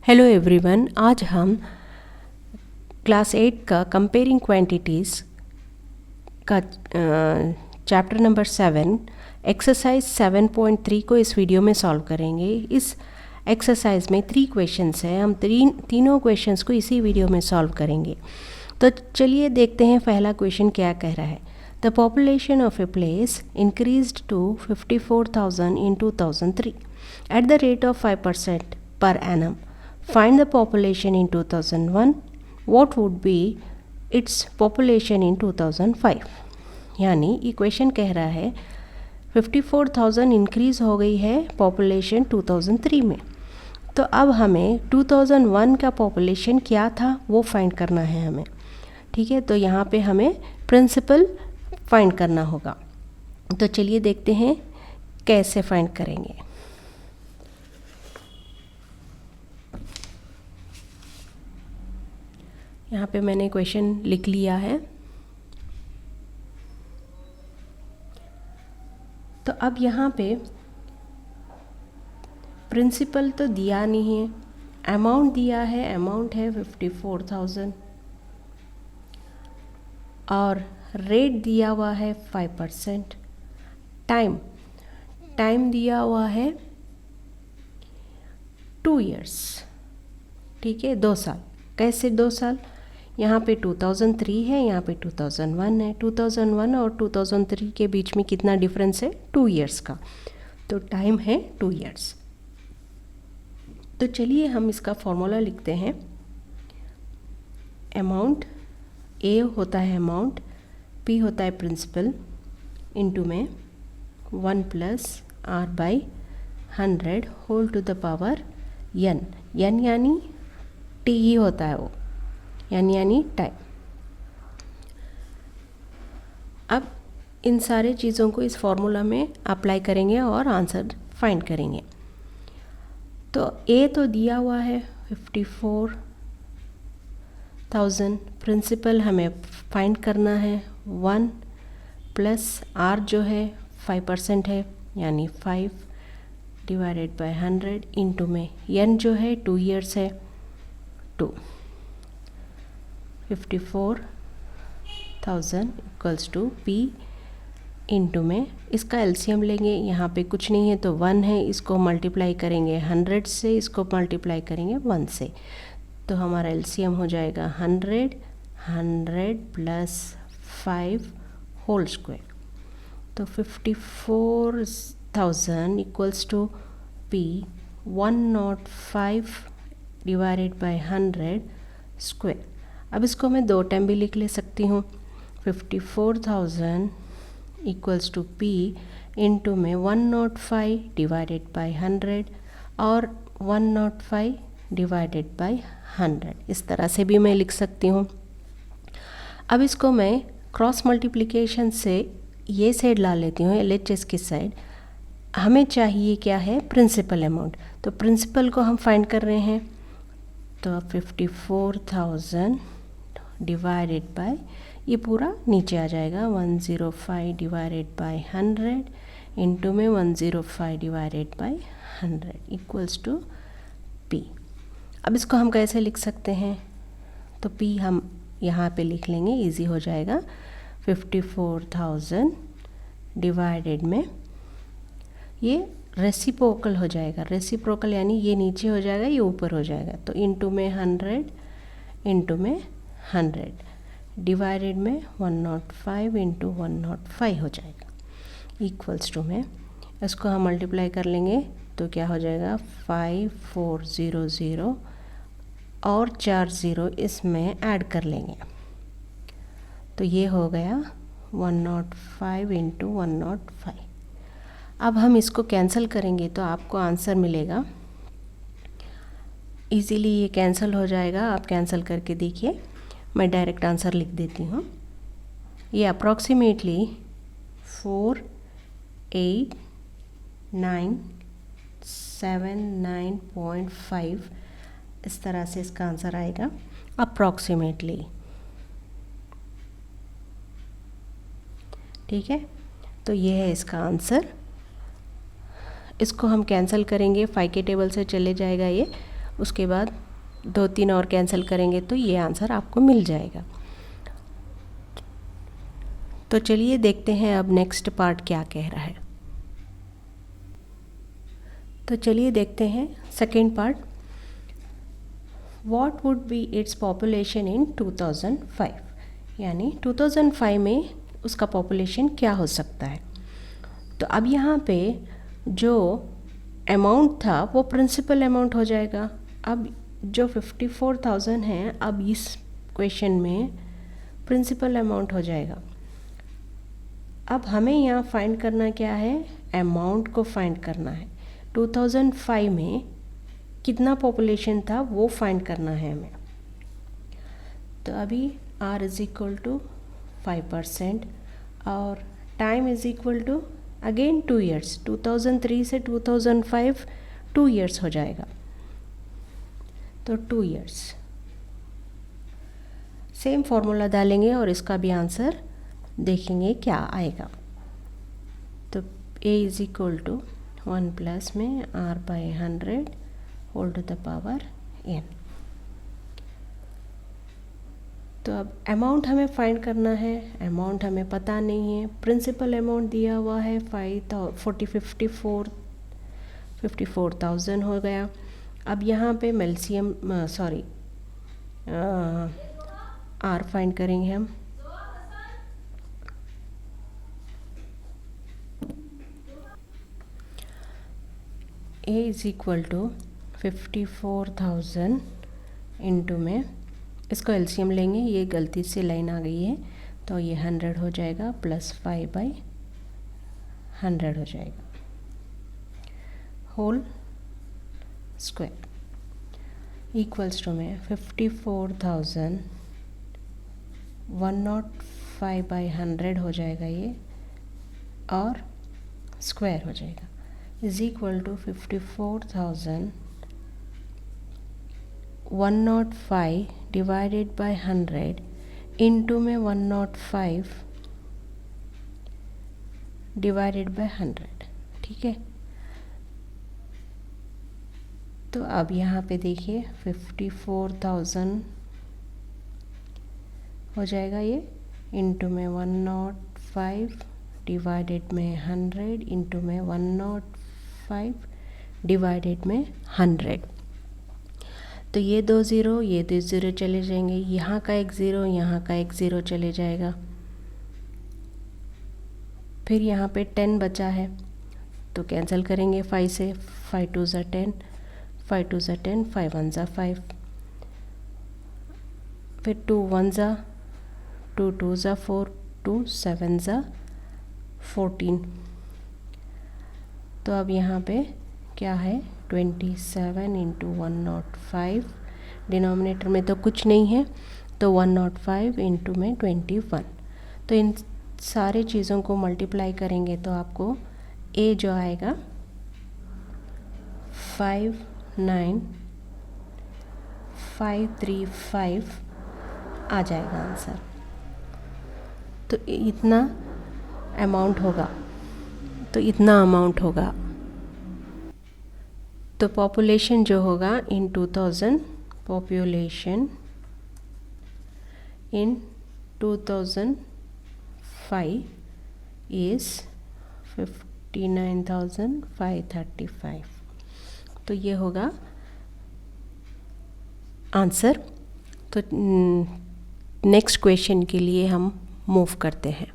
Hello everyone, आज हम class 8 का कंपेयरिंग क्वांटिटीज़ का चैप्टर नंबर 7 एक्सरसाइज 7.3 को इस वीडियो में सॉल्व करेंगे। इस एक्सरसाइज में 3 क्वेश्चंस हैं। हम तीनों क्वेश्चंस को इसी वीडियो में सॉल्व करेंगे। तो चलिए देखते हैं पहला क्वेश्चन क्या कह रहा है। The population of a place increased to 54,000 in 2003 at the rate of 5% per annum. Find the population in 2001. What would be its population in 2005? यानी इक्वेशन कह रहा है 54,000 इंक्रीज़ हो गई है पॉपुलेशन 2003 में। तो अब हमें 2001 का पॉपुलेशन क्या था वो फाइंड करना है हमें। ठीक है, तो यहाँ पे हमें प्रिंसिपल फाइंड करना होगा। तो चलिए देखते हैं कैसे फाइंड करेंगे। यहाँ पे मैंने क्वेश्चन लिख लिया है। तो अब यहाँ पे प्रिंसिपल तो दिया नहीं है, अमाउंट दिया है। अमाउंट है 54,000 और रेट दिया हुआ है 5%। टाइम दिया हुआ है 2 years। ठीक है, 2 साल। कैसे 2 साल? यहाँ पे 2003 है, यहाँ पे 2001 है। 2001 और 2003 के बीच में कितना डिफरेंस है? 2 years का। तो टाइम है 2 years। तो चलिए हम इसका फॉर्मूला लिखते हैं। अमाउंट, ए होता है अमाउंट, पी होता है प्रिंसिपल, इनटू में 1 + r/100 whole to the power n। यानी टी ही होता है वो, यानी टाइम। अब इन सारे चीज़ों को इस फॉर्मूला में अप्लाई करेंगे और आंसर फाइंड करेंगे। तो ए तो दिया हुआ है 54,000। प्रिंसिपल हमें फाइंड करना है 1 + r जो है 5% है, यानी 5/100 इंटू में n जो है 2 years है, 2। 54,000 इक्वल्स टू पी इंटू में इसका एलसीएम लेंगे। यहाँ पे कुछ नहीं है तो 1 है, इसको मल्टीप्लाई करेंगे 100 से, इसको मल्टीप्लाई करेंगे 1 से। तो हमारा एलसीएम हो जाएगा 100 + 5 होल स्क्वायर। तो 54,000 इक्वल्स टू पी 105/100 स्क्वायर। अब इसको मैं 2 टाइम भी लिख ले सकती हूँ। 54,000 इक्वल्स टू पी इंटू में 105/100 और 105/100। इस तरह से भी मैं लिख सकती हूँ। अब इसको मैं क्रॉस मल्टीप्लिकेशन से ये साइड ला लेती हूँ, LHS की साइड। हमें चाहिए क्या है? Principal amount. तो प्रिंसिपल को हम फाइंड कर रहे हैं। तो 54,000 डिवाइडेड बाय, ये पूरा नीचे आ जाएगा 105/100 इंटू में 105/100 इक्वल्स टू पी। अब इसको हम कैसे लिख सकते हैं? तो पी हम यहाँ पे लिख लेंगे, इजी हो जाएगा। 54,000 डिवाइडेड में ये रेसिप्रोकल हो जाएगा। रेसिप्रोकल यानी ये नीचे हो जाएगा, ये ऊपर हो जाएगा। तो इंटू में 100 इंटू में 100 डिवाइडेड में 105 इंटू 105 हो जाएगा इक्वल्स टू में इसको हम मल्टीप्लाई कर लेंगे तो क्या हो जाएगा 5400 और 40 इसमें ऐड कर लेंगे तो ये हो गया 105 इंटू 105। अब हम इसको कैंसिल करेंगे तो आपको आंसर मिलेगा। इजीली ये कैंसिल हो जाएगा, आप कैंसिल करके देखिए। मैं डायरेक्ट आंसर लिख देती हूँ। ये अप्रॉक्सीमेटली 4897.5 इस तरह से इसका आंसर आएगा अप्रॉक्सीमेटली। ठीक है, तो ये है इसका आंसर। इसको हम कैंसिल करेंगे, 5 के टेबल से चले जाएगा ये, उसके बाद 2-3 और कैंसिल करेंगे तो ये आंसर आपको मिल जाएगा। तो चलिए देखते हैं अब नेक्स्ट पार्ट क्या कह रहा है। तो चलिए देखते हैं second part. What would be its population in 2005, यानी 2005 में उसका पॉपुलेशन क्या हो सकता है। तो अब यहाँ पे जो अमाउंट था वो प्रिंसिपल अमाउंट हो जाएगा। अब जो 54,000 है, अब इस क्वेश्चन में प्रिंसिपल अमाउंट हो जाएगा। अब हमें यहाँ फाइंड करना क्या है, अमाउंट को फाइंड करना है। 2005 में कितना पॉपुलेशन था वो फाइंड करना है हमें। तो अभी r इज़ इक्वल टू 5% और time is equal to again 2 years. 2003 से 2005 2 ईयर्स हो जाएगा, तो 2 ईयर्स। सेम फॉर्मूला डालेंगे और इसका भी आंसर देखेंगे क्या आएगा। तो a is equal to 1 plus में r/100 whole to the power n। तो अब अमाउंट हमें फाइंड करना है, अमाउंट हमें पता नहीं है। प्रिंसिपल अमाउंट दिया हुआ है 54,000 हो गया। अब यहाँ पे एलसीएम आर फाइंड करेंगे हम। a is equal to 54,000 into में, इसको एलसीएम लेंगे, ये गलती से लाइन आ गई है तो ये 100 हो जाएगा प्लस 5/100 हो जाएगा होल स्क्वायर इक्वल्स टू में 54,000 105/100 हो जाएगा ये, और स्क्वायर हो जाएगा is equal to 54,000 105 divided by 100 into में 105 डिवाइडेड बाय 100। ठीक है, तो अब यहाँ पे देखिए 54,000 हो जाएगा ये, इंटू में 105 डिवाइडेड में 100 इंटू में 105 डिवाइडेड में 100। तो ये 2 ज़ीरो, ये 2 ज़ीरो चले जाएंगे, यहाँ का 1 ज़ीरो, यहाँ का 1 ज़ीरो चले जाएगा। फिर यहाँ पे 10 बचा है तो कैंसिल करेंगे 5 से, 5 2 ज़ा 10, 5 2 ज़ा 10, 5 1 ज़ा 5, फिर 2 1 ज़ा 2 2 ज़ा 4, 2 7 ज़ा 14। तो अब यहाँ पे क्या है 27 इंटू 105, डिनोमिनेटर में तो कुछ नहीं है तो 105 इंटू में 21। तो इन सारे चीज़ों को मल्टीप्लाई करेंगे तो आपको ए जो आएगा 59535 आ जाएगा आंसर। तो इतना अमाउंट होगा, तो पॉपुलेशन जो होगा इन 2000, पॉपुलेशन इन 2005 इज़ 59,535। तो ये होगा आंसर। तो नेक्स्ट क्वेश्चन के लिए हम मूव करते हैं।